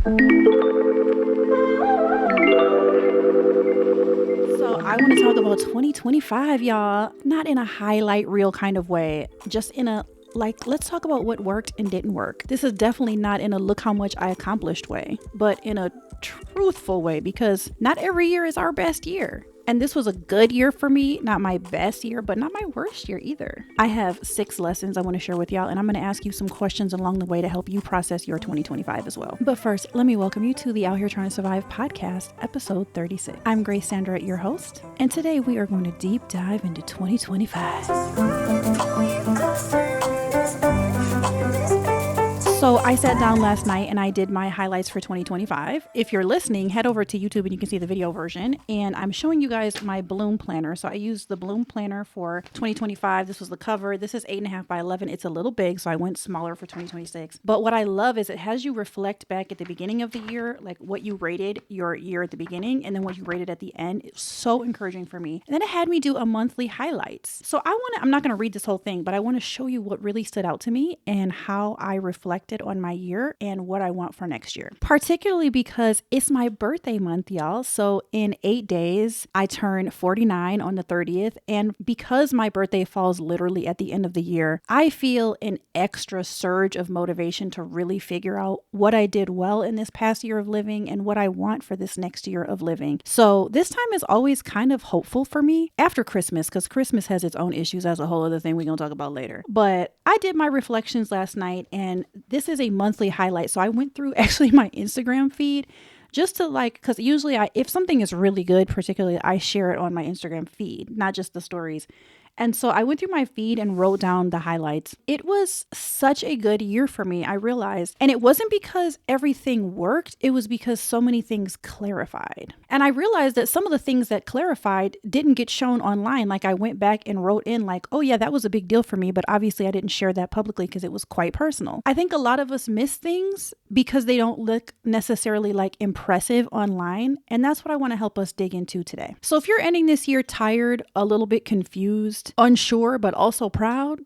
So I want to talk about 2025, y'all. Not in a highlight reel kind of way, just in a let's talk about what worked and didn't work. This is definitely not in a look how much I accomplished way, but in a truthful way, because not every year is our best year. And this was a good year for me, not my best year, but not my worst year either. I have 6 lessons I want to share with y'all, and I'm going to ask you some questions along the way to help you process your 2025 as well. But first, let me welcome you to the Out Here Trying to Survive podcast, episode 36. I'm Grace Sandra, your host, and today we are going to deep dive into 2025. So I sat down last night and I did my highlights for 2025. If you're listening, head over to YouTube and you can see the video version. And I'm showing you guys my Bloom planner. So I used the Bloom planner for 2025. This was the cover. This is 8.5 by 11. It's a little big, so I went smaller for 2026. But what I love is it has you reflect back at the beginning of the year, like what you rated your year at the beginning and then what you rated at the end. It's so encouraging for me. And then it had me do a monthly highlights. So I'm not going to read this whole thing, but I want to show you what really stood out to me and how I reflected on my year and what I want for next year. Particularly because it's my birthday month, y'all. So in 8 days, I turn 49 on the 30th. And because my birthday falls literally at the end of the year, I feel an extra surge of motivation to really figure out what I did well in this past year of living and what I want for this next year of living. So this time is always kind of hopeful for me after Christmas, because Christmas has its own issues. As a whole other thing we're going to talk about later. But I did my reflections last night, and this is a monthly highlight. So I went through actually my Instagram feed just to because usually if something is really good, particularly I share it on my Instagram feed, not just the stories. And so I went through my feed and wrote down the highlights. It was such a good year for me, I realized. And it wasn't because everything worked. It was because so many things clarified. And I realized that some of the things that clarified didn't get shown online. Like I went back and wrote in oh yeah, that was a big deal for me. But obviously I didn't share that publicly because it was quite personal. I think a lot of us miss things because they don't look necessarily impressive online. And that's what I want to help us dig into today. So if you're ending this year tired, a little bit confused, unsure, but also proud,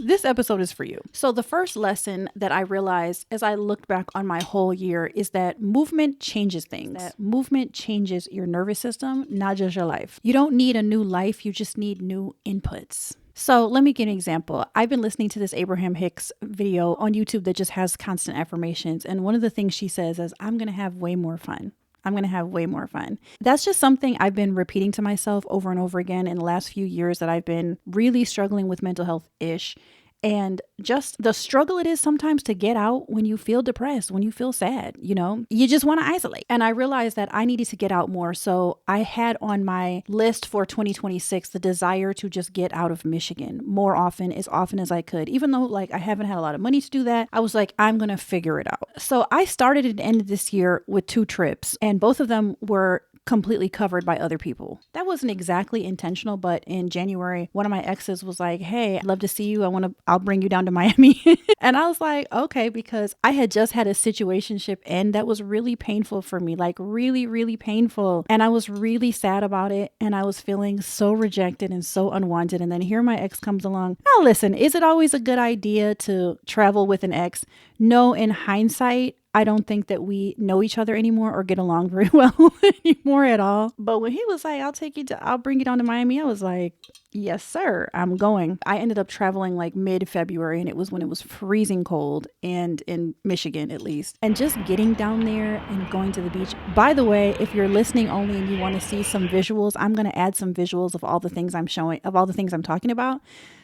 this episode is for you. So the first lesson that I realized as I looked back on my whole year is that movement changes things. That movement changes your nervous system, not just your life. You don't need a new life. You just need new inputs. So let me give an example. I've been listening to this Abraham Hicks video on YouTube that just has constant affirmations. And one of the things she says is, I'm going to have way more fun. I'm going to have way more fun. That's just something I've been repeating to myself over and over again in the last few years that I've been really struggling with mental health-ish. And just the struggle it is sometimes to get out when you feel depressed, when you feel sad, you just want to isolate. And I realized that I needed to get out more. So I had on my list for 2026 the desire to just get out of Michigan more often as I could. Even though I haven't had a lot of money to do that, I was I'm going to figure it out. So I started and ended this year with 2 trips, and both of them were completely covered by other people. That wasn't exactly intentional, but in January, one of my exes was like, hey, I'd love to see you. I'll bring you down to Miami. And I was like, okay, because I had just had a situationship end that was really painful for me, really, really painful. And I was really sad about it. And I was feeling so rejected and so unwanted. And then here my ex comes along. Now listen, is it always a good idea to travel with an ex? No, in hindsight, I don't think that we know each other anymore or get along very well anymore at all. But when he was like, I'll bring you down to Miami, I was like, yes, sir, I'm going. I ended up traveling mid-February, and it was when it was freezing cold, and in Michigan at least. And just getting down there and going to the beach. By the way, if you're listening only and you want to see some visuals, I'm going to add some visuals of all the things I'm showing, of all the things I'm talking about,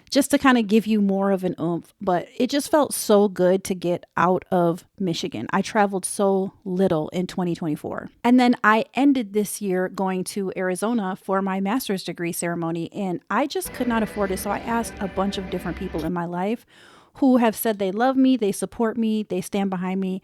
just to kind of give you more of an oomph. But it just felt so good to get out of Michigan. I traveled so little in 2024. And then I ended this year going to Arizona for my master's degree ceremony, and I just could not afford it. So I asked a bunch of different people in my life who have said they love me, they support me, they stand behind me.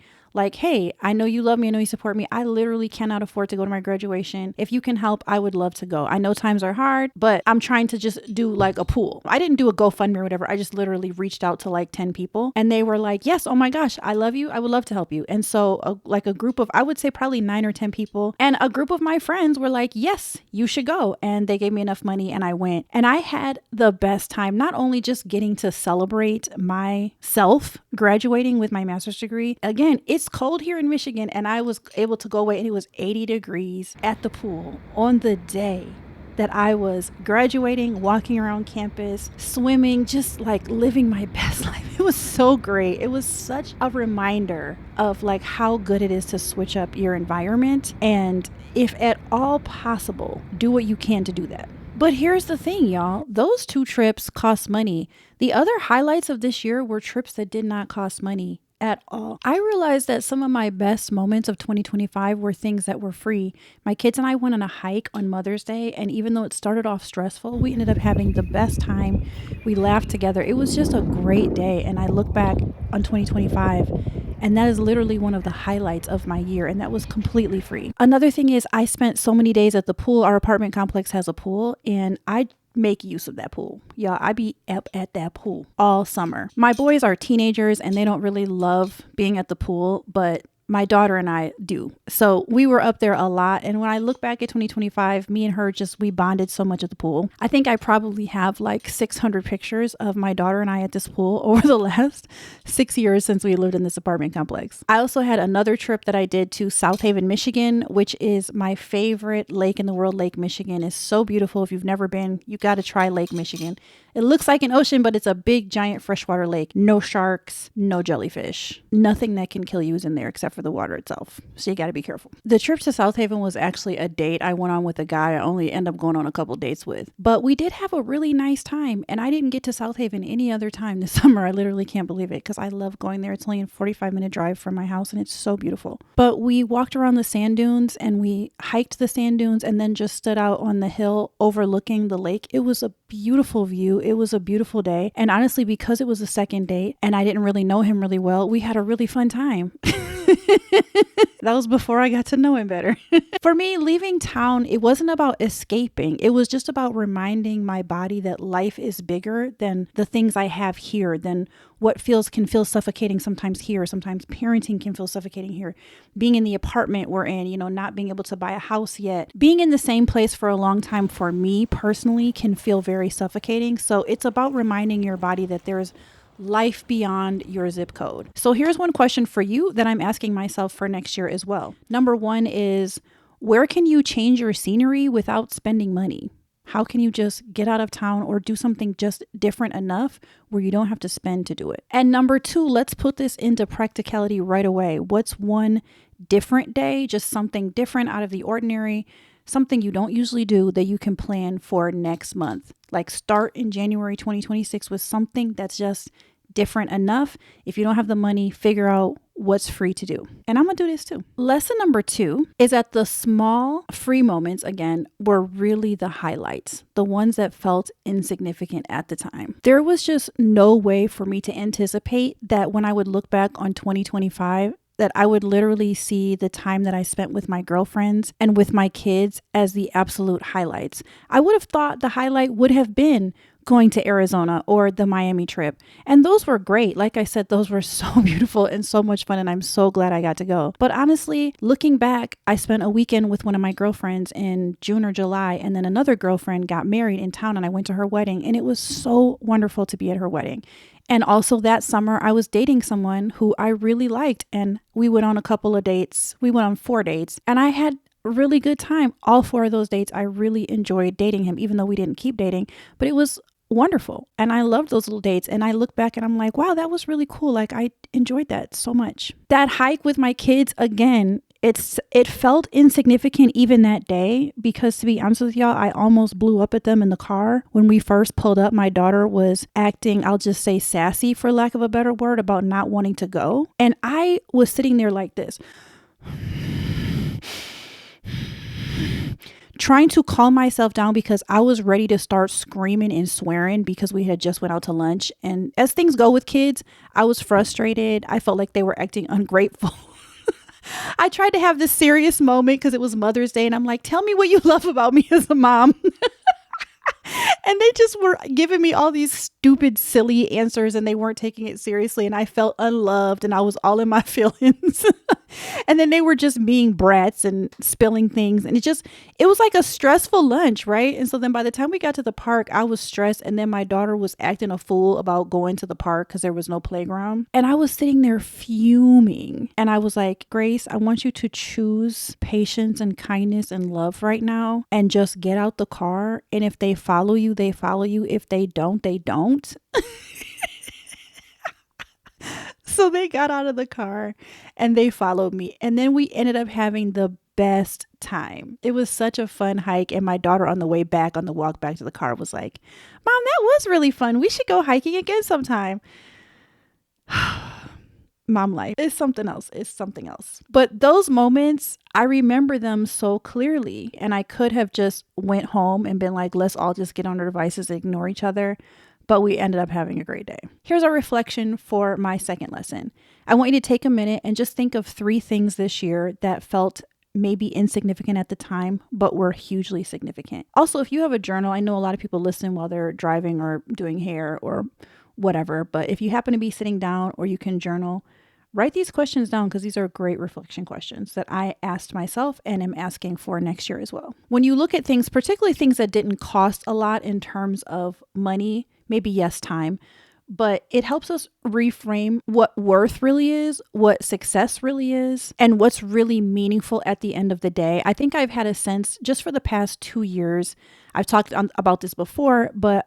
Hey, I know you love me, I know you support me. I literally cannot afford to go to my graduation. If you can help, I would love to go. I know times are hard, but I'm trying to just do a pool. I didn't do a GoFundMe or whatever. I just literally reached out to 10 people, and they were like, yes, oh my gosh, I love you. I would love to help you. And so a group of, I would say probably 9 or 10 people, and a group of my friends were like, yes, you should go. And they gave me enough money and I went, and I had the best time, not only just getting to celebrate myself graduating with my master's degree. Again, it's it's cold here in Michigan, and I was able to go away, and it was 80 degrees at the pool on the day that I was graduating, walking around campus, swimming, just like living my best life. It was so great. It was such a reminder of like how good it is to switch up your environment, and if at all possible, do what you can to do that. But here's the thing, y'all. Those 2 trips cost money. The other highlights of this year were trips that did not cost money at all. I realized that some of my best moments of 2025 were things that were free. My kids and I went on a hike on Mother's Day, and even though it started off stressful, we ended up having the best time. We laughed together. It was just a great day, and I look back on 2025, and that is literally one of the highlights of my year, and that was completely free. Another thing is I spent so many days at the pool. Our apartment complex has a pool, and I make use of that pool. Y'all, I be up at that pool all summer. My boys are teenagers and they don't really love being at the pool, but my daughter and I do. So we were up there a lot. And when I look back at 2025, me and her we bonded so much at the pool. I think I probably have like 600 pictures of my daughter and I at this pool over the last 6 years since we lived in this apartment complex. I also had another trip that I did to South Haven, Michigan, which is my favorite lake in the world. Lake Michigan is so beautiful. If you've never been, you got to try Lake Michigan. It looks like an ocean, but it's a big, giant freshwater lake. No sharks, no jellyfish. Nothing that can kill you is in there except for the water itself. So you got to be careful. The trip to South Haven was actually a date I went on with a guy I only end up going on a couple dates with. But we did have a really nice time. And I didn't get to South Haven any other time this summer. I literally can't believe it because I love going there. It's only a 45-minute drive from my house and it's so beautiful. But we walked around the sand dunes and we hiked the sand dunes and then just stood out on the hill overlooking the lake. It was a beautiful view. It was a beautiful day. And honestly, because it was a second date and I didn't really know him really well, we had a really fun time. That was before I got to know him better. For me, leaving town, it wasn't about escaping. It was just about reminding my body that life is bigger than the things I have here, than what can feel suffocating sometimes here. Sometimes parenting can feel suffocating here. Being in the apartment we're in, not being able to buy a house yet. Being in the same place for a long time for me personally can feel very suffocating. So it's about reminding your body that there's life beyond your zip code. So here's one question for you that I'm asking myself for next year as well. Number 1 is, where can you change your scenery without spending money? How can you just get out of town or do something just different enough where you don't have to spend to do it? And number 2, let's put this into practicality right away. What's one different day, just something different out of the ordinary, something you don't usually do that you can plan for next month? Like start in January 2026 with something that's just different enough. If you don't have the money, figure out what's free to do. And I'm going to do this too. Lesson number 2 is that the small free moments, again, were really the highlights, the ones that felt insignificant at the time. There was just no way for me to anticipate that when I would look back on 2025, that I would literally see the time that I spent with my girlfriends and with my kids as the absolute highlights. I would have thought the highlight would have been going to Arizona or the Miami trip. And those were great. Like I said, those were so beautiful and so much fun. And I'm so glad I got to go. But honestly, looking back, I spent a weekend with one of my girlfriends in June or July. And then another girlfriend got married in town and I went to her wedding. And it was so wonderful to be at her wedding. And also that summer, I was dating someone who I really liked. And we went on a couple of dates. We went on 4 dates. And I had a really good time. All 4 of those dates, I really enjoyed dating him, even though we didn't keep dating. But it was wonderful. And I loved those little dates. And I look back and I'm like, wow, that was really cool. Like I enjoyed that so much. That hike with my kids, again, it felt insignificant even that day because, to be honest with y'all, I almost blew up at them in the car. When we first pulled up, my daughter was acting, I'll just say sassy for lack of a better word, about not wanting to go. And I was sitting there like this, trying to calm myself down because I was ready to start screaming and swearing because we had just went out to lunch. And as things go with kids, I was frustrated. I felt like they were acting ungrateful. I tried to have this serious moment because it was Mother's Day and I'm like, tell me what you love about me as a mom. And they just were giving me all these stupid, silly answers and they weren't taking it seriously. And I felt unloved and I was all in my feelings. And then they were just being brats and spilling things. And it was like a stressful lunch, right? And so then by the time we got to the park, I was stressed. And then my daughter was acting a fool about going to the park because there was no playground. And I was sitting there fuming. And I was like, Grace, I want you to choose patience and kindness and love right now and just get out the car. And if they follow you, they follow you. If they don't, they don't. So they got out of the car and they followed me. And then we ended up having the best time. It was such a fun hike. And my daughter on the way back, on the walk back to the car, was like, Mom, that was really fun. We should go hiking again sometime. Mom life is something else. It's something else. But those moments, I remember them so clearly. And I could have just went home and been like, let's all just get on our devices and ignore each other. But we ended up having a great day. Here's our reflection for my second lesson. I want you to take a minute and just think of 3 things this year that felt maybe insignificant at the time, but were hugely significant. Also, if you have a journal, I know a lot of people listen while they're driving or doing hair or whatever, but if you happen to be sitting down or you can journal, write these questions down because these are great reflection questions that I asked myself and am asking for next year as well. When you look at things, particularly things that didn't cost a lot in terms of money, maybe yes, time, but it helps us reframe what worth really is, what success really is, and what's really meaningful at the end of the day. I think I've had a sense just for the past 2 years, I've talked about this before, but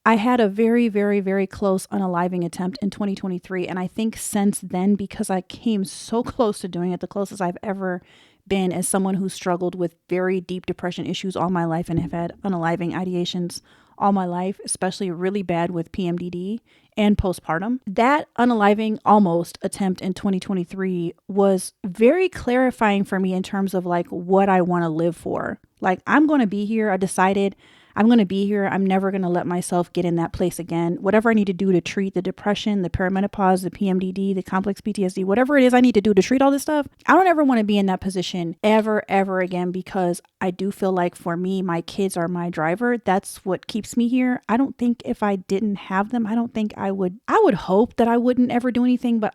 I had a very, very, very close unaliving attempt in 2023. And I think since then, because I came so close to doing it, the closest I've ever been as someone who struggled with very deep depression issues all my life and have had unaliving ideations all my life, especially really bad with PMDD and postpartum. That unaliving almost attempt in 2023 was very clarifying for me in terms of like what I want to live for. Like, I'm going to be here. I decided I'm going to be here. I'm never going to let myself get in that place again. Whatever I need to do to treat the depression, the perimenopause, the PMDD, the complex PTSD, whatever it is I need to do to treat all this stuff, I don't ever want to be in that position ever again, because I do feel like for me, my kids are my driver. That's what keeps me here. I don't think if I didn't have them, I don't think I would hope that I wouldn't ever do anything, but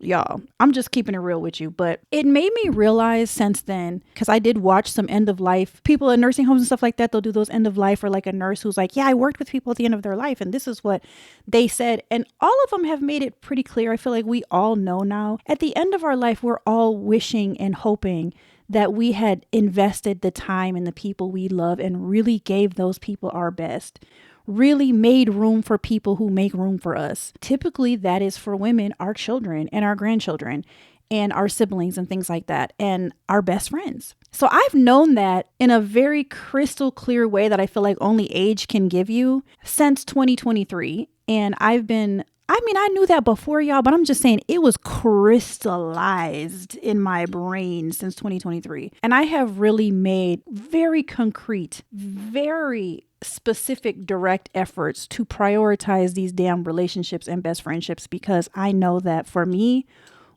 y'all, I'm just keeping it real with you. But it made me realize since then, because I did watch some end of life people in nursing homes and stuff like that. They'll do those end of life, or like a nurse who's like, yeah, I worked with people at the end of their life and this is what they said. And all of them have made it pretty clear. I feel like we all know now at the end of our life, we're all wishing and hoping that we had invested the time in the people we love and really gave those people our best. Really made room for people who make room for us. Typically, that is for women, our children and our grandchildren and our siblings and things like that, and our best friends. So I've known that in a very crystal clear way that I feel like only age can give you since 2023. And I knew that before, y'all, but I'm just saying it was crystallized in my brain since 2023. And I have really made very concrete, very specific, direct efforts to prioritize these damn relationships and best friendships, because I know that for me,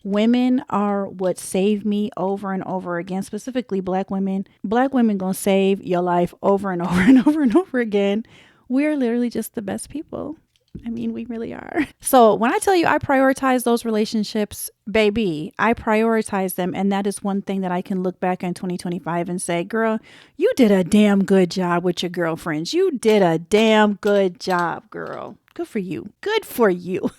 women are what saved me over and over again, specifically Black women. Black women gonna save your life over and over and over and over again. We're literally just the best people. I mean, we really are. So when I tell you I prioritize those relationships, baby, I prioritize them. And that is one thing that I can look back in 2025 and say, girl, you did a damn good job with your girlfriends. You did a damn good job, girl. Good for you. Good for you.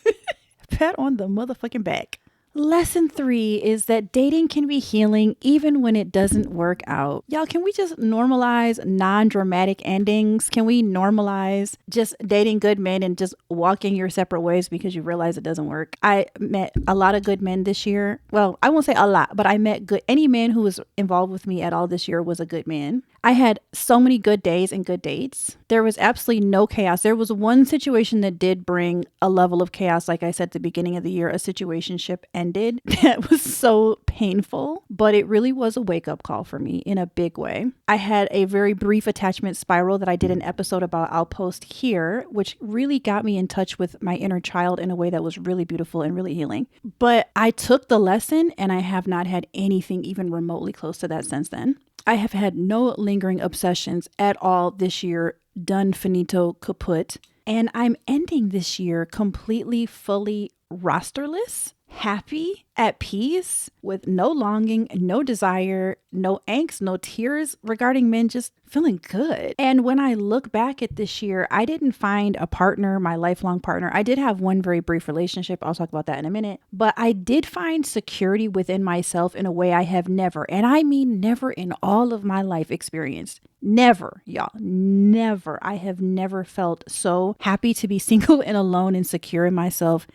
Pat on the motherfucking back. Lesson 3 is that dating can be healing even when it doesn't work out. Y'all, can we just normalize non-dramatic endings? Can we normalize just dating good men and just walking your separate ways because you realize it doesn't work? I met a lot of good men this year. Well, I won't say a lot, but I met any man who was involved with me at all this year was a good man. I had so many good days and good dates. There was absolutely no chaos. There was one situation that did bring a level of chaos. Like I said at the beginning of the year, a situationship ended. That was so painful, but it really was a wake-up call for me in a big way. I had a very brief attachment spiral that I did an episode about. I'll post here, which really got me in touch with my inner child in a way that was really beautiful and really healing. But I took the lesson and I have not had anything even remotely close to that since then. I have had no lingering obsessions at all this year done, finito, kaput. And I'm ending this year completely, fully rosterless, happy, at peace, with no longing, no desire, no angst, no tears regarding men, just feeling good. And when I look back at this year, I didn't find a partner, my lifelong partner. I did have one very brief relationship. I'll talk about that in a minute. But I did find security within myself in a way I have never, and I mean never in all of my life experienced. Never, y'all, never. I have never felt so happy to be single and alone and secure in myself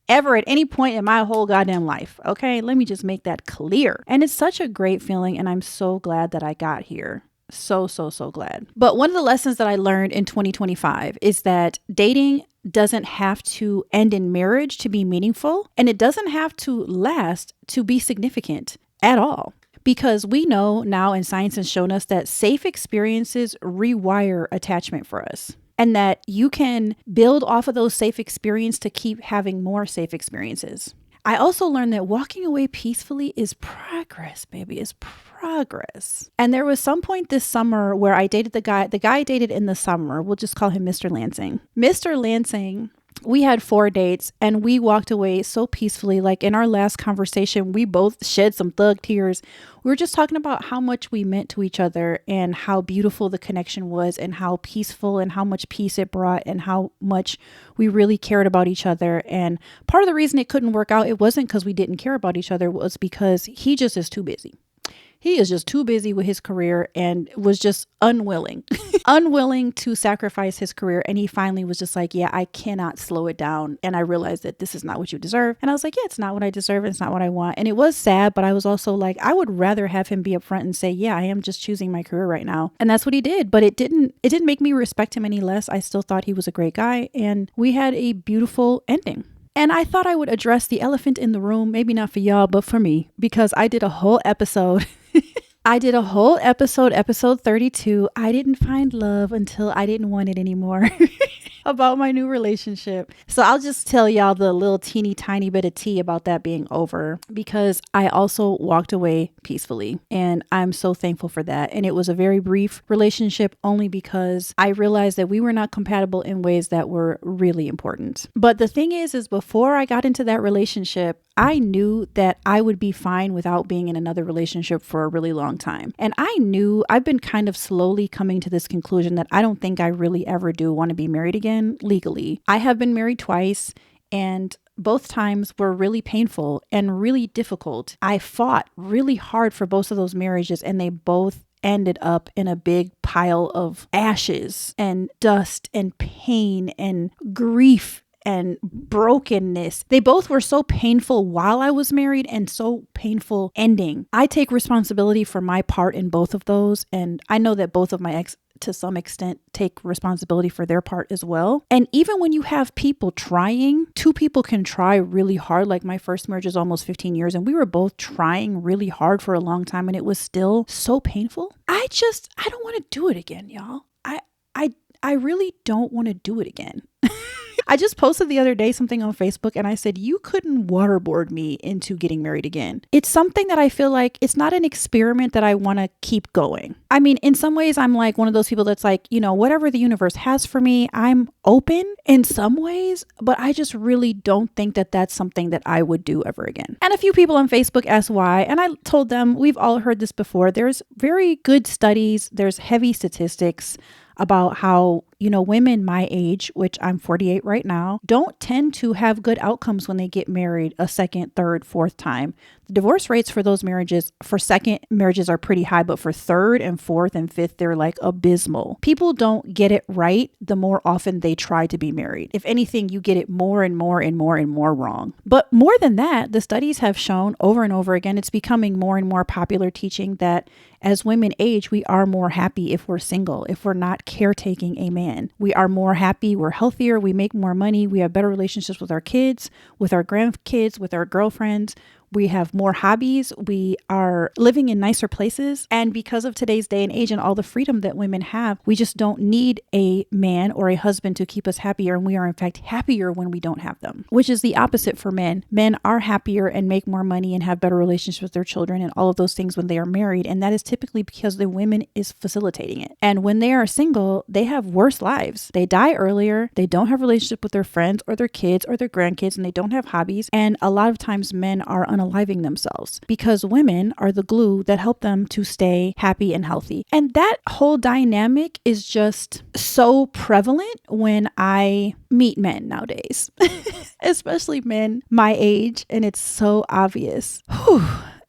ever at any point in my whole goddamn life. Okay, let me just make that clear. And it's such a great feeling, and I'm so glad that I got here. So glad. But one of the lessons that I learned in 2025 is that dating doesn't have to end in marriage to be meaningful, and it doesn't have to last to be significant at all. Because we know now, and science has shown us, that safe experiences rewire attachment for us. And that you can build off of those safe experiences to keep having more safe experiences. I also learned that walking away peacefully is progress, baby. It's progress. And there was some point this summer where I dated the guy I dated in the summer. We'll just call him Mr. Lansing. Mr. Lansing, we had 4 dates and we walked away so peacefully. Like in our last conversation, we both shed some thug tears. We were just talking about how much we meant to each other and how beautiful the connection was and how peaceful and how much peace it brought and how much we really cared about each other. And part of the reason it couldn't work out, it wasn't because we didn't care about each other, it was because he just is too busy. He is just too busy with his career and was just unwilling to sacrifice his career. And he finally was just like, yeah, I cannot slow it down. And I realized that this is not what you deserve. And I was like, yeah, it's not what I deserve. It's not what I want. And it was sad, but I was also like, I would rather have him be upfront and say, yeah, I am just choosing my career right now. And that's what he did. But it didn't make me respect him any less. I still thought he was a great guy. And we had a beautiful ending. And I thought I would address the elephant in the room, maybe not for y'all, but for me, because I did a whole episode. Episode 32. I didn't find love until I didn't want it anymore. About my new relationship. So I'll just tell y'all the little teeny tiny bit of tea about that being over, because I also walked away peacefully and I'm so thankful for that. And it was a very brief relationship only because I realized that we were not compatible in ways that were really important. But the thing is before I got into that relationship, I knew that I would be fine without being in another relationship for a really long time. And I've been kind of slowly coming to this conclusion that I don't think I really ever do want to be married again legally. I have been married twice and both times were really painful and really difficult. I fought really hard for both of those marriages and they both ended up in a big pile of ashes and dust and pain and grief and brokenness. They both were so painful while I was married and so painful ending. I take responsibility for my part in both of those. And I know that both of my ex, to some extent, take responsibility for their part as well. And even when you have people trying, 2 people can try really hard. Like my first marriage is almost 15 years and we were both trying really hard for a long time and it was still so painful. I don't want to do it again, y'all. I really don't want to do it again. I just posted the other day something on Facebook and I said, you couldn't waterboard me into getting married again. It's something that I feel like it's not an experiment that I want to keep going. I mean, in some ways, I'm like one of those people that's like, whatever the universe has for me, I'm open in some ways, but I just really don't think that that's something that I would do ever again. And a few people on Facebook asked why. And I told them, we've all heard this before. There's very good studies. There's heavy statistics about how, women my age, which I'm 48 right now, don't tend to have good outcomes when they get married a second, third, fourth time. The divorce rates for those marriages, for second marriages are pretty high, but for third and fourth and fifth, they're like abysmal. People don't get it right the more often they try to be married. If anything, you get it more and more and more and more wrong. But more than that, the studies have shown over and over again, it's becoming more and more popular teaching that as women age, we are more happy if we're single, if we're not caretaking a man. We are more happy, we're healthier, we make more money, we have better relationships with our kids, with our grandkids, with our girlfriends. we have more hobbies, we are living in nicer places. And because of today's day and age and all the freedom that women have, we just don't need a man or a husband to keep us happier. And we are in fact happier when we don't have them, which is the opposite for men. Men are happier and make more money and have better relationships with their children and all of those things when they are married. And that is typically because the women is facilitating it. And when they are single, they have worse lives. They die earlier. They don't have relationship with their friends or their kids or their grandkids, and they don't have hobbies. And a lot of times men are unaliving themselves because women are the glue that help them to stay happy and healthy. And that whole dynamic is just so prevalent when I meet men nowadays, especially men my age. And it's so obvious. Whew.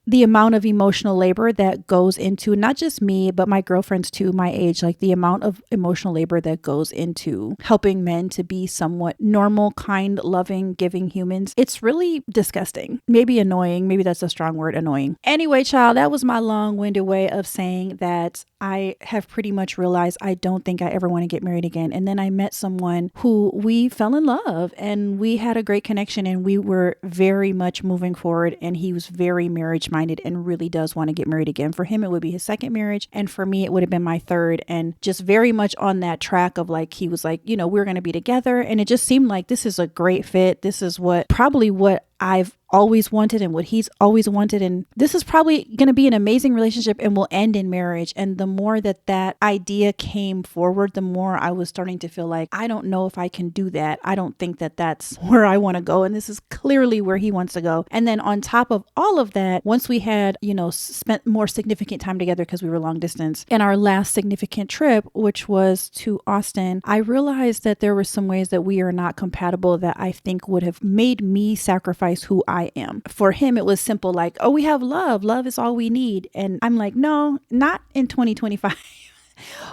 The amount of emotional labor that goes into not just me, but my girlfriends too, my age, like the amount of emotional labor that goes into helping men to be somewhat normal, kind, loving, giving humans. It's really disgusting. Maybe annoying. Maybe that's a strong word, annoying. Anyway, child, that was my long-winded way of saying that I have pretty much realized I don't think I ever want to get married again. And then I met someone who we fell in love and we had a great connection and we were very much moving forward, and he was very marriage minded and really does want to get married again. For him, it would be his second marriage. And for me, it would have been my third, and just very much on that track of like, he was like, you know, we're going to be together. And it just seemed like this is a great fit. This is probably what I've always wanted and what he's always wanted. And this is probably going to be an amazing relationship and will end in marriage. And the more that idea came forward, the more I was starting to feel like, I don't know if I can do that. I don't think that that's where I want to go. And this is clearly where he wants to go. And then on top of all of that, once we had, you know, spent more significant time together because we were long distance, and our last significant trip, which was to Austin, I realized that there were some ways that we are not compatible that I think would have made me sacrifice who I am. For him, it was simple, like, oh, we have love. Love is all we need. And I'm like, no, not in 2025.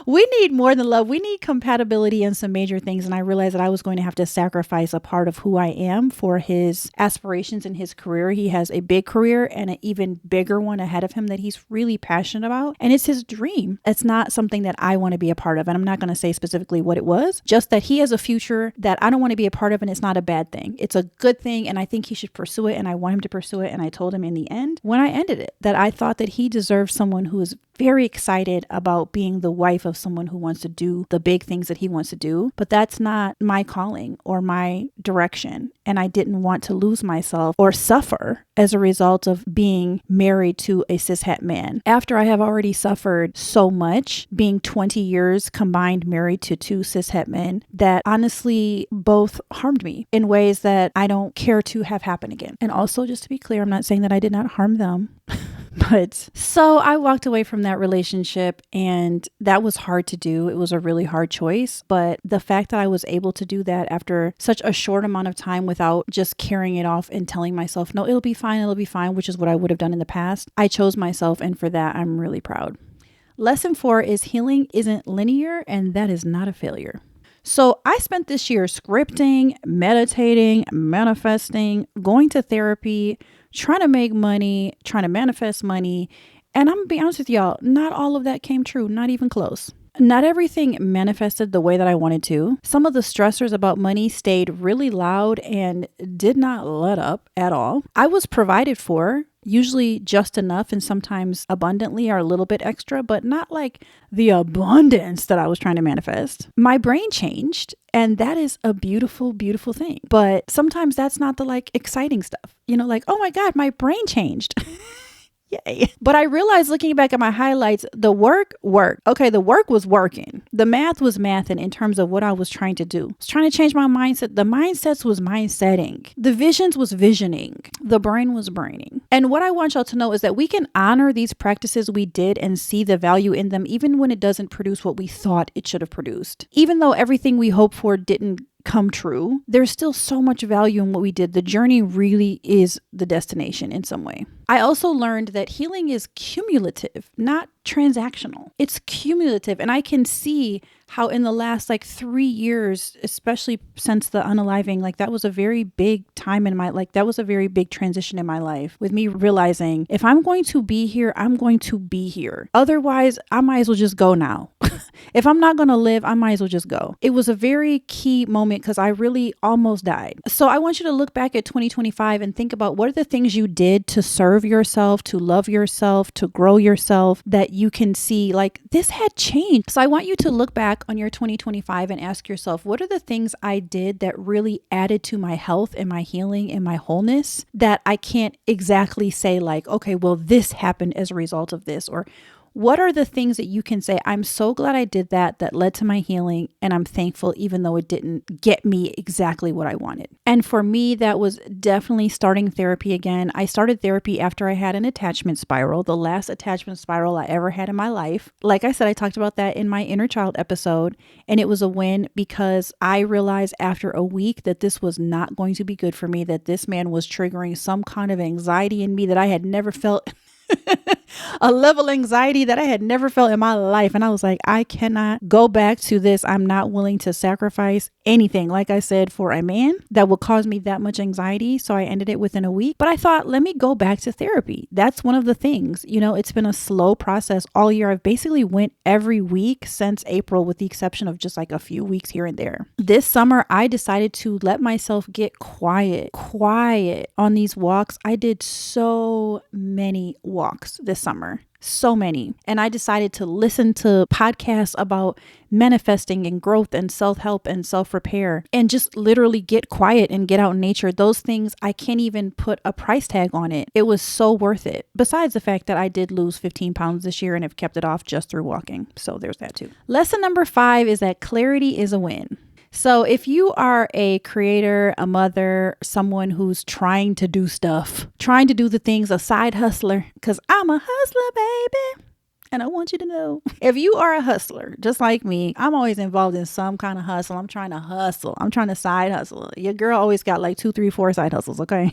We need more than love. We need compatibility in some major things. And I realized that I was going to have to sacrifice a part of who I am for his aspirations in his career. He has a big career and an even bigger one ahead of him that he's really passionate about. And it's his dream. It's not something that I want to be a part of. And I'm not going to say specifically what it was, just that he has a future that I don't want to be a part of. And it's not a bad thing. It's a good thing. And I think he should pursue it. And I want him to pursue it. And I told him in the end, when I ended it, that I thought that he deserved someone who is very excited about being the wife of someone who wants to do the big things that he wants to do. But that's not my calling or my direction. And I didn't want to lose myself or suffer as a result of being married to a cishet man. After I have already suffered so much, being 20 years combined married to two cishet men that honestly both harmed me in ways that I don't care to have happen again. And also, just to be clear, I'm not saying that I did not harm them. But so I walked away from that relationship, and that was hard to do. It was a really hard choice. But the fact that I was able to do that after such a short amount of time without just carrying it off and telling myself, no, it'll be fine, which is what I would have done in the past. I chose myself, and for that, I'm really proud. Lesson 4 is healing isn't linear, and that is not a failure. So I spent this year scripting, meditating, manifesting, going to therapy, trying to make money, trying to manifest money. And I'm gonna be honest with y'all, not all of that came true, not even close. Not everything manifested the way that I wanted to. Some of the stressors about money stayed really loud and did not let up at all. I was provided for, usually just enough and sometimes abundantly or a little bit extra, but not like the abundance that I was trying to manifest. My brain changed, and that is a beautiful, beautiful thing. But sometimes that's not the like exciting stuff, you know, like, oh my God, my brain changed. Yay. But I realized looking back at my highlights, the work worked. Okay, the work was working. The math was mathing in terms of what I was trying to do. I was trying to change my mindset. The mindsets was mindsetting. The visions was visioning. The brain was braining. And what I want y'all to know is that we can honor these practices we did and see the value in them even when it doesn't produce what we thought it should have produced. Even though everything we hoped for didn't come true, there's still so much value in what we did. The journey really is the destination in some way. I also learned that healing is cumulative, not transactional. It's cumulative. And I can see how in the last 3 years, especially since the unaliving, that was a very big time in my, that was a very big transition in my life, with me realizing if I'm going to be here, I'm going to be here. Otherwise, I might as well just go now. If I'm not going to live, I might as well just go. It was a very key moment because I really almost died. So I want you to look back at 2025 and think about what are the things you did to serve yourself, to love yourself, to grow yourself, that you can see like this had changed. So I want you to look back on your 2025 and ask yourself, what are the things I did that really added to my health and my healing and my wholeness that I can't exactly say like, okay, well, this happened as a result of this, or what are the things that you can say, I'm so glad I did that led to my healing, and I'm thankful even though it didn't get me exactly what I wanted. And for me, that was definitely starting therapy again. I started therapy after I had an attachment spiral, the last attachment spiral I ever had in my life. Like I said, I talked about that in my inner child episode, and it was a win because I realized after a week that this was not going to be good for me, that this man was triggering some kind of anxiety in me that I had never felt. A level of anxiety that I had never felt in my life. And I was like, I cannot go back to this. I'm not willing to sacrifice anything, like I said, for a man that will cause me that much anxiety. So I ended it within a week. But I thought, let me go back to therapy. That's one of the things, it's been a slow process all year. I've basically went every week since April, with the exception of just like a few weeks here and there. This summer, I decided to let myself get quiet on these walks. I did so many walks this summer. So many. And I decided to listen to podcasts about manifesting and growth and self-help and self-repair and just literally get quiet and get out in nature. Those things, I can't even put a price tag on it. It was so worth it. Besides the fact that I did lose 15 pounds this year and have kept it off just through walking. So there's that too. Lesson number 5 is that clarity is a win. So if you are a creator, a mother, someone who's trying to do stuff, trying to do the things, a side hustler, because I'm a hustler, baby. And I want you to know, if you are a hustler, just like me, I'm always involved in some kind of hustle. I'm trying to hustle. I'm trying to side hustle. Your girl always got like 2, 3, 4 side hustles, okay?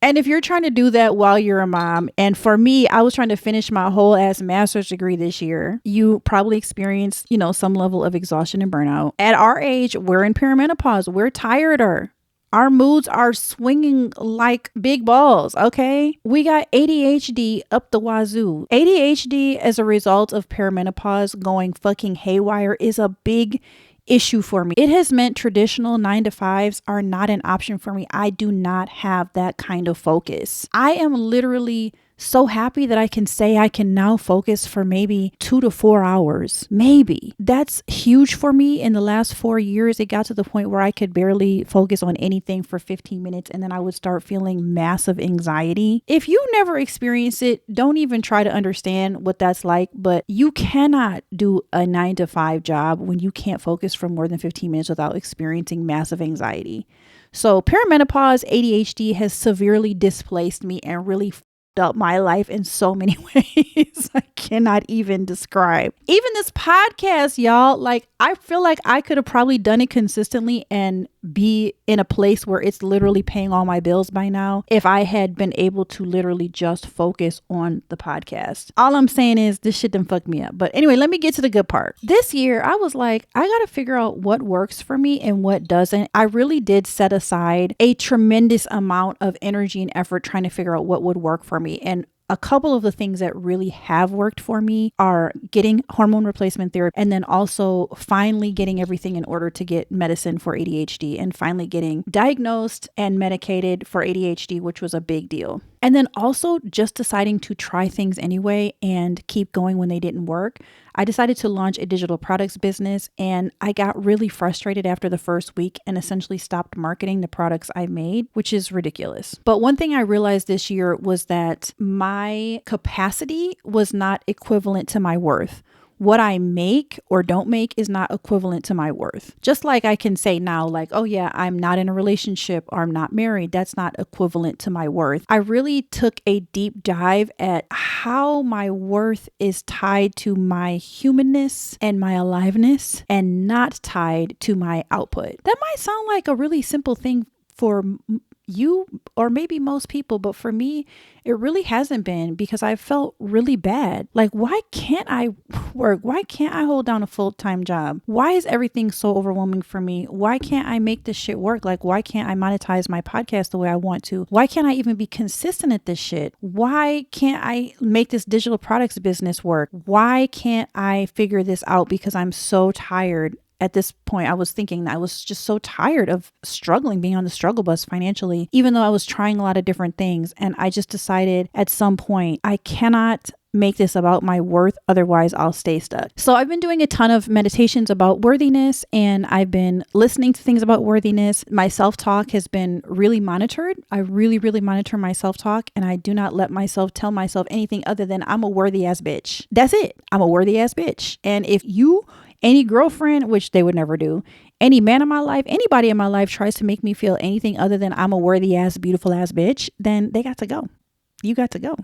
And if you're trying to do that while you're a mom, and for me, I was trying to finish my whole ass master's degree this year, you probably experienced, some level of exhaustion and burnout. At our age, we're in perimenopause. We're tireder. Our moods are swinging like big balls, okay? We got ADHD up the wazoo. ADHD as a result of perimenopause going fucking haywire is a big issue for me. It has meant traditional 9-to-5s are not an option for me. I do not have that kind of focus. I am literally so happy that I can say I can now focus for maybe 2 to 4 hours. Maybe. That's huge for me. In the last 4 years, it got to the point where I could barely focus on anything for 15 minutes and then I would start feeling massive anxiety. If you never experienced it, don't even try to understand what that's like, but you cannot do a 9-to-5 job when you can't focus for more than 15 minutes without experiencing massive anxiety. So perimenopause, ADHD has severely displaced me and really up my life in so many ways I cannot even describe. Even this podcast, y'all, like I feel like I could have probably done it consistently and be in a place where it's literally paying all my bills by now if I had been able to literally just focus on the podcast. All I'm saying is this shit done fucked me up. But anyway, let me get to the good part. This year, I was like, I got to figure out what works for me and what doesn't. I really did set aside a tremendous amount of energy and effort trying to figure out what would work for me. And a couple of the things that really have worked for me are getting hormone replacement therapy and then also finally getting everything in order to get medicine for ADHD and finally getting diagnosed and medicated for ADHD, which was a big deal. And then also just deciding to try things anyway and keep going when they didn't work. I decided to launch a digital products business and I got really frustrated after the first week and essentially stopped marketing the products I made, which is ridiculous. But one thing I realized this year was that my capacity was not equivalent to my worth. What I make or don't make is not equivalent to my worth. Just like I can say now, like, oh yeah, I'm not in a relationship or I'm not married. That's not equivalent to my worth. I really took a deep dive at how my worth is tied to my humanness and my aliveness and not tied to my output. That might sound like a really simple thing for you or maybe most people, but for me, it really hasn't been, because I felt really bad. Like, why can't I work? Why can't I hold down a full-time job? Why is everything so overwhelming for me? Why can't I make this shit work? Like, why can't I monetize my podcast the way I want to? Why can't I even be consistent at this shit? Why can't I make this digital products business work? Why can't I figure this out? Because I'm so tired. At this point, I was thinking that I was just so tired of struggling, being on the struggle bus financially, even though I was trying a lot of different things. And I just decided at some point, I cannot make this about my worth. Otherwise, I'll stay stuck. So I've been doing a ton of meditations about worthiness, and I've been listening to things about worthiness. My self-talk has been really monitored. I really, really monitor my self-talk, and I do not let myself tell myself anything other than I'm a worthy ass bitch. That's it. I'm a worthy ass bitch. And if any girlfriend, which they would never do, any man in my life, anybody in my life tries to make me feel anything other than I'm a worthy ass, beautiful ass bitch, then they got to go. You got to go.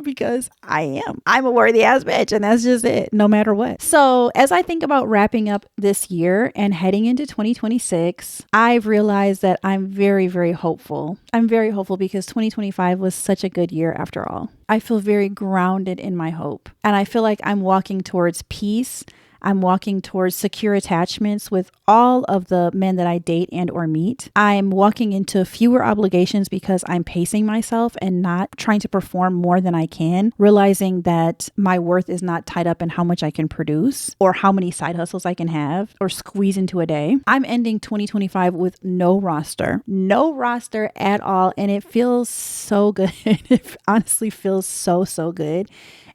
Because I'm a worthy ass bitch, and that's just it, no matter what. So as I think about wrapping up this year and heading into 2026, I've realized that I'm very, very hopeful. I'm very hopeful because 2025 was such a good year after all. I feel very grounded in my hope, and I feel like I'm walking towards peace. I'm walking towards secure attachments with all of the men that I date and or meet. I'm walking into fewer obligations because I'm pacing myself and not trying to perform more than I can, realizing that my worth is not tied up in how much I can produce or how many side hustles I can have or squeeze into a day. I'm ending 2025 with no roster at all. And it feels so good. It honestly feels so good.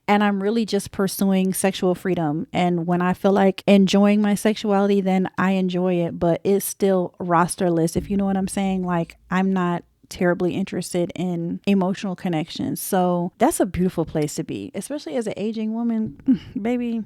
And I'm really just pursuing sexual freedom. And when I feel like enjoying my sexuality, then I enjoy it. But it's still rosterless, if you know what I'm saying. Like, I'm not terribly interested in emotional connections. So that's a beautiful place to be, especially as an aging woman, baby.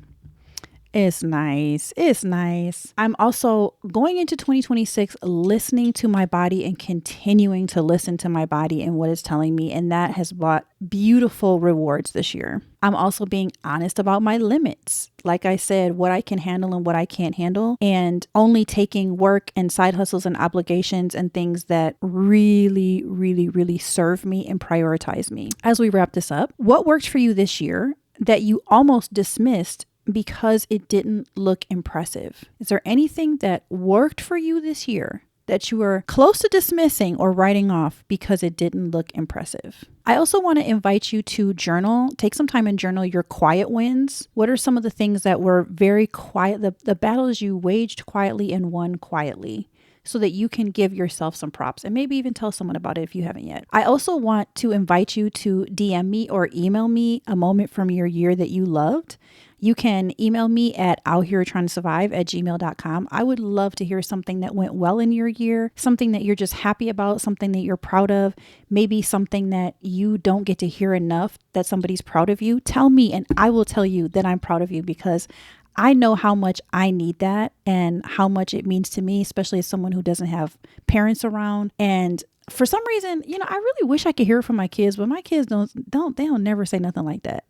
It's nice. It's nice. I'm also going into 2026 listening to my body and continuing to listen to my body and what it's telling me. And that has brought beautiful rewards this year. I'm also being honest about my limits. Like I said, what I can handle and what I can't handle, and only taking work and side hustles and obligations and things that really, really, really serve me and prioritize me. As we wrap this up, what worked for you this year that you almost dismissed because it didn't look impressive? Is there anything that worked for you this year that you were close to dismissing or writing off because it didn't look impressive? I also want to invite you to journal. Take some time and journal your quiet wins. What are some of the things that were very quiet, the battles you waged quietly and won quietly, so that you can give yourself some props and maybe even tell someone about it if you haven't yet. I also want to invite you to DM me or email me a moment from your year that you loved. You can email me at outheretryingtosurvive@gmail.com. I would love to hear something that went well in your year, something that you're just happy about, something that you're proud of, maybe something that you don't get to hear enough that somebody's proud of you. Tell me and I will tell you that I'm proud of you, because I know how much I need that and how much it means to me, especially as someone who doesn't have parents around. And for some reason, I really wish I could hear it from my kids, but my kids don't never say nothing like that.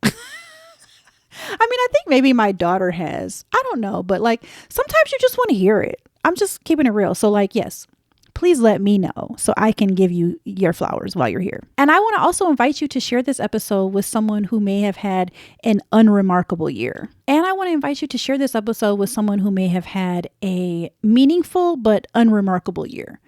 I mean, I think maybe my daughter has. I don't know. But like, sometimes you just want to hear it. I'm just keeping it real. So like, yes, please let me know so I can give you your flowers while you're here. And I want to also invite you to share this episode with someone who may have had an unremarkable year. And I want to invite you to share this episode with someone who may have had a meaningful but unremarkable year.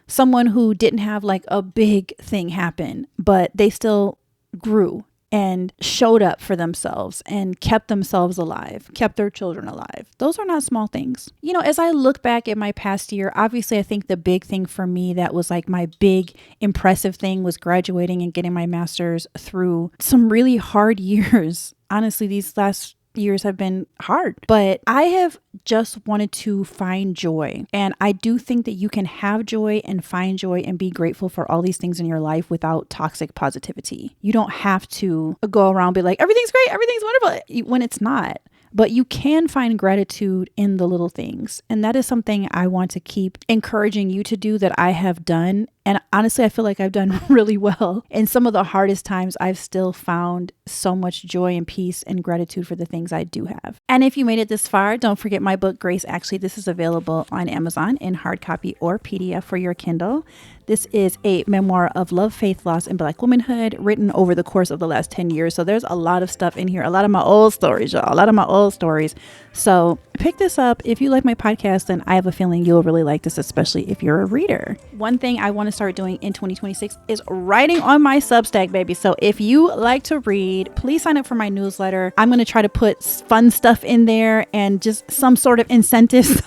Someone who didn't have like a big thing happen, but they still grew and showed up for themselves and kept themselves alive, kept their children alive. Those are not small things. As I look back at my past year, obviously I think the big thing for me that was like my big impressive thing was graduating and getting my master's through some really hard years. Honestly, these last years have been hard, but I have just wanted to find joy. And I do think that you can have joy and find joy and be grateful for all these things in your life without toxic positivity. You don't have to go around and be like, everything's great, everything's wonderful, when it's not. But you can find gratitude in the little things. And that is something I want to keep encouraging you to do, that I have done. And honestly, I feel like I've done really well. In some of the hardest times, I've still found so much joy and peace and gratitude for the things I do have. And if you made it this far, don't forget my book, Grace Actually. This is available on Amazon in hard copy or PDF for your Kindle. This is a memoir of love, faith, loss, and Black womanhood written over the course of the last 10 years. So there's a lot of stuff in here, a lot of my old stories, y'all, a lot of my old stories. So pick this up. If you like my podcast, then I have a feeling you'll really like this, especially if you're a reader. One thing I want to start doing in 2026 is writing on my Substack, baby. So if you like to read, please sign up for my newsletter. I'm going to try to put fun stuff in there and just some sort of incentives.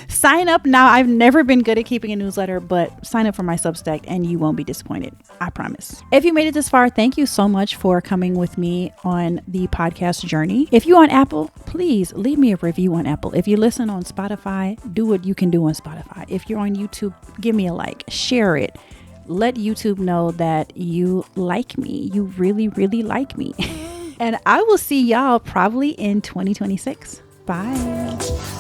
Sign up now. I've never been good at keeping a newsletter, but sign up for my Substack and you won't be disappointed. I promise. If you made it this far, thank you so much for coming with me on the podcast journey. If you're on Apple, please leave me a review on Apple. If you listen on Spotify, do what you can do on Spotify. If you're on YouTube, give me a like, share it. Let YouTube know that you like me. You really, really like me. And I will see y'all probably in 2026. Bye.